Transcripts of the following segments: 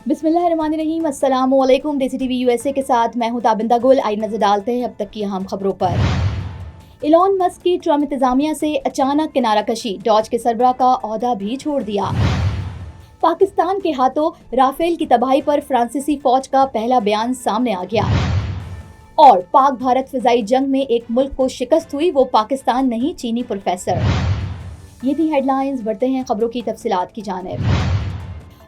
बिस्मिल्लाहिर्रहमानिर्रहीम। अस्सलामु अलैकुम। देसी टीवी यूएसए के साथ मैं हूं ताबिंदा गुल। आई नजर डालते हैं अब तक की अहम खबरों पर। इलॉन मस्क की ट्रम्प इंतजामिया से अचानक किनारा कशी, डॉज के सरबराह का ओहदा भी छोड़ दिया। पाकिस्तान के हाथों राफेल की तबाही पर फ्रांसीसी फौज का पहला बयान सामने आ गया। और पाक भारत फिजाई जंग में एक मुल्क को शिकस्त हुई, वो पाकिस्तान नहीं चीनी प्रोफेसर। ये थी हेडलाइंस। बढ़ते हैं खबरों की तफसीलात की जानिब।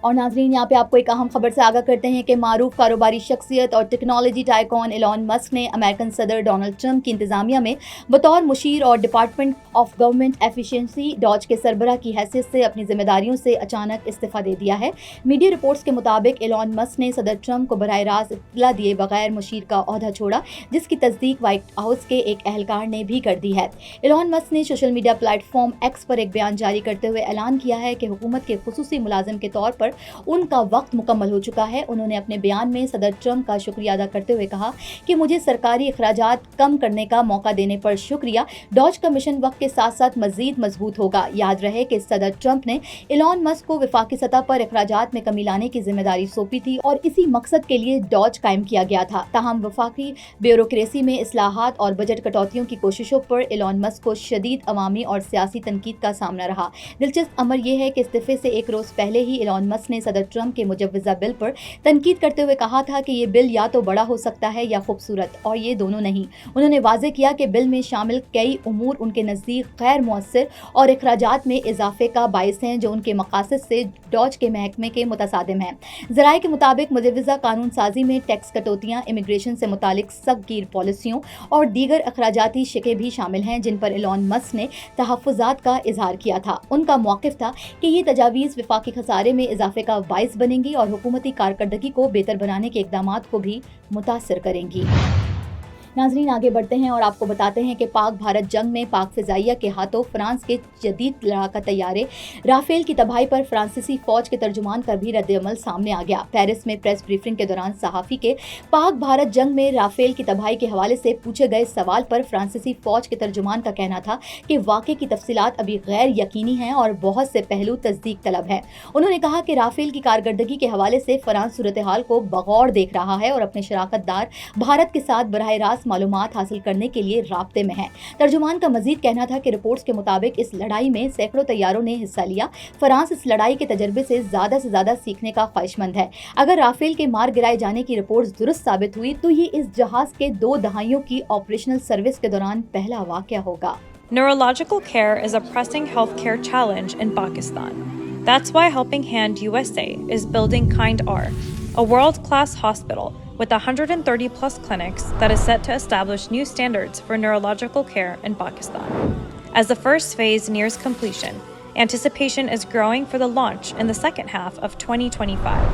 और नाजरीन, यहाँ पे आपको एक अहम खबर से आगाह करते हैं कि मारूफ कारोबारी शख्सियत और टेक्नोलॉजी टाइकॉन एलॉन मस्क ने अमेरिकन सदर डोनाल्ड ट्रंप की इंतजामिया में बतौर मुशीर और department of government efficiency DOGE के सरबराह की हैसियत से अपनी जिम्मेदारियों से अचानक इस्तीफा दे दिया है। मीडिया रिपोर्ट्स के मुताबिक एलॉन मस्क ने सदर ट्रंप को बराह रास्त इत्तला दिए बगैर मुशीर का ओहदा छोड़ा, जिसकी तस्दीक व्हाइट हाउस के एक अहलकार ने भी कर दी है। एलॉन मस्क ने सोशल मीडिया प्लेटफॉर्म एक्स पर एक बयान जारी करते हुए ऐलान किया है कि हुकूमत के खुसूसी मुलाजिम के तौर पर उनका वक्त मुकम्मल हो चुका है। उन्होंने अपने बयान में सदर ट्रंप का शुक्रिया अदा करते हुए कहा कि मुझे सरकारी अखराजात कम करने का मौका देने पर शुक्रिया। डॉज का मिशन वक्त के साथ साथ मजीद मजबूत होगा। याद रहे कि सदर ट्रंप ने एलॉन मस्क को वफाकी सतह पर अखराजात में कमी लाने की जिम्मेदारी सौंपी थी और इसी मकसद के लिए डॉज कायम किया गया था। ताहम वफाकी ब्यूरोक्रेसी में इस्लाहात और बजट कटौतियों की कोशिशों पर एलॉन मस्क को शदीद अवामी और सियासी तनकीद का सामना रहा। दिलचस्प अमर यह है कि इस्तीफे से एक रोज पहले ही एलॉन मस्क ने सदर ट्रंप के मुजव्वजा बिल पर तनकीद करते हुए कहा था कि ये बिल या तो बड़ा हो सकता है या खूबसूरत, और ये दोनों नहीं। उन्होंने वाज़ेह किया कि बिल में शामिल कई उमूर उनके नज़दीक गैर मुअस्सिर और अखराजात में इजाफे का बाइस हैं, जो उनके मकासद से डॉज के महकमे के मुतसादिम हैं। ज़राए के मुताबिक मुजव्वजा कानून साजी में टैक्स कटौतियाँ, इमिग्रेशन से मुतालिक सख्तगीर पॉलिसियों और दीगर अखराजाती शिकें भी शामिल हैं, जिन पर एलॉन मस्क ने तहफ़्फ़ुज़ात का इजहार किया था। उनका मौक़िफ़ था कि ये तजावीज़ वफाकी खसारे में इजाफे का बाइस बनेंगी और हुकूमती कारकर्दगी को बेहतर बनाने के इक़दामात को भी मुतासिर करेंगी। नाजरीन, आगे बढ़ते हैं और आपको बताते हैं कि पाक भारत जंग में पाक फिजाइया के हाथों फ्रांस के जदीद लड़ाका तैयारे राफेल की तबाही पर फ्रांसीसी फौज के तर्जुमान का भी रद्द-ए-अमल सामने आ गया। पेरिस में प्रेस ब्रीफिंग के दौरान सहाफ़ी के पाक भारत जंग में राफेल की तबाही के हवाले से पूछे गए सवाल पर फ्रांसीसी फौज के तर्जुमान का कहना था कि वाक़े की तफसीलात अभी गैर यकीनी हैं और बहुत से पहलू तस्दीक तलब हैं। उन्होंने कहा कि राफेल की कारकर्दगी के हवाले से फ्रांस सूरत हाल को बगौर देख रहा है और अपने शराकतदार भारत के साथ बराह रास्त मालूमात हासिल करने के लिए राब्ते में है। तर्जुमान का मजीद कहना था कि रिपोर्ट्स के मुताबिक इस लड़ाई में सैकड़ों तैयारों ने हिस्सा लिया। फ्रांस इस लड़ाई के तजर्बे से ज्यादा सीखने का ख्वाहिशमंद है। अगर राफेल के मार गिराए जाने की रिपोर्ट्स दुरुस्त साबित हुई तो ये इस जहाज के 2 दहाइयों की ऑपरेशनल सर्विस के दौरान पहला वाकया होगा। Neurological care is a pressing healthcare challenge in Pakistan. That's why Helping Hand USA is building Kind R, a world-class hospital with 130 plus clinics that is set to establish new standards for neurological care in Pakistan. As the first phase nears completion, anticipation is growing for the launch in the second half of 2025.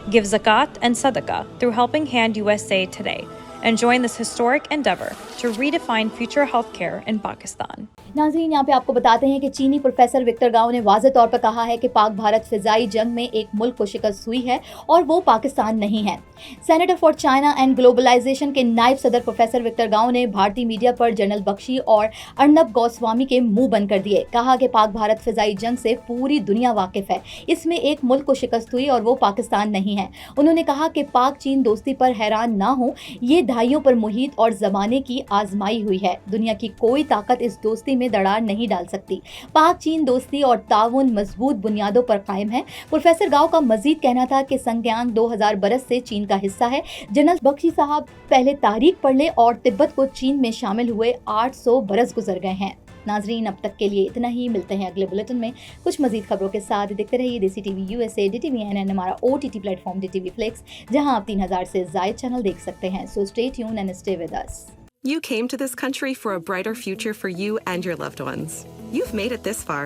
Give zakat and sadaqah through Helping Hand USA today and join this historic endeavor to redefine future healthcare in Pakistan. नाज़रीन, यहाँ पे आपको बताते हैं कि चीनी professor Victor गाओ ने वाज़ेह तौर पर कहा है कि पाक भारत फिजाई जंग में एक मुल्क को शिकस्त हुई है और वो पाकिस्तान नहीं है। Centre for China and globalisation के नायब सदर प्रोफेसर विक्टर गाओ ने भारतीय मीडिया पर जनरल बख्शी और अर्नब गोस्वामी के मुंह बंद कर दिए। कहा कि पाक भारत फिजाई जंग से पूरी दुनिया वाकिफ है, इसमें एक मुल्क को शिकस्त हुई और वो पाकिस्तान नहीं है। उन्होंने कहा कि पाक चीन दोस्ती पर हैरान ना हो, ये दहाइयों पर मुहित और जमाने की आजमाई हुई है। दुनिया की कोई ताकत इस दोस्ती में दरार नहीं डाल सकती। पाक चीन दोस्ती और ताउन मजबूत बुनियादों पर कायम है। प्रोफेसर गाओ का मजीद कहना था कि संज्ञान 2000 बरस से चीन का हिस्सा है। जनरल बख्शी साहब पहले तारीख पढ़ ले और तिब्बत को चीन में शामिल हुए 800 बरस गुजर गए हैं। नाजरीन, अब तक के लिए इतना ही। मिलते हैं अगले बुलेटिन में कुछ मजीद खबरों के साथ। देखते रहिए देसी टीवी यूएसए, DTV NN, हमारा OTT प्लेटफॉर्म DTV Flix, जहां आप 3000 से ज़ायद चैनल देख सकते हैं। So stay tuned and stay with us. You came to this country for a brighter future for you and your loved ones. You've made it this far.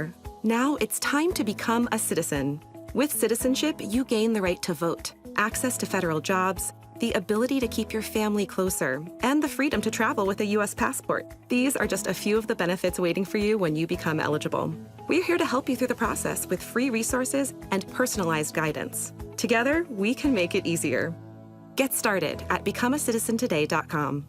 Now it's time to become a citizen. With citizenship, you gain the right to vote, access to federal jobs, the ability to keep your family closer, and the freedom to travel with a U.S. passport. These are just a few of the benefits waiting for you when you become eligible. We're here to help you through the process with free resources and personalized guidance. Together, we can make it easier. Get started at becomeacitizentoday.com.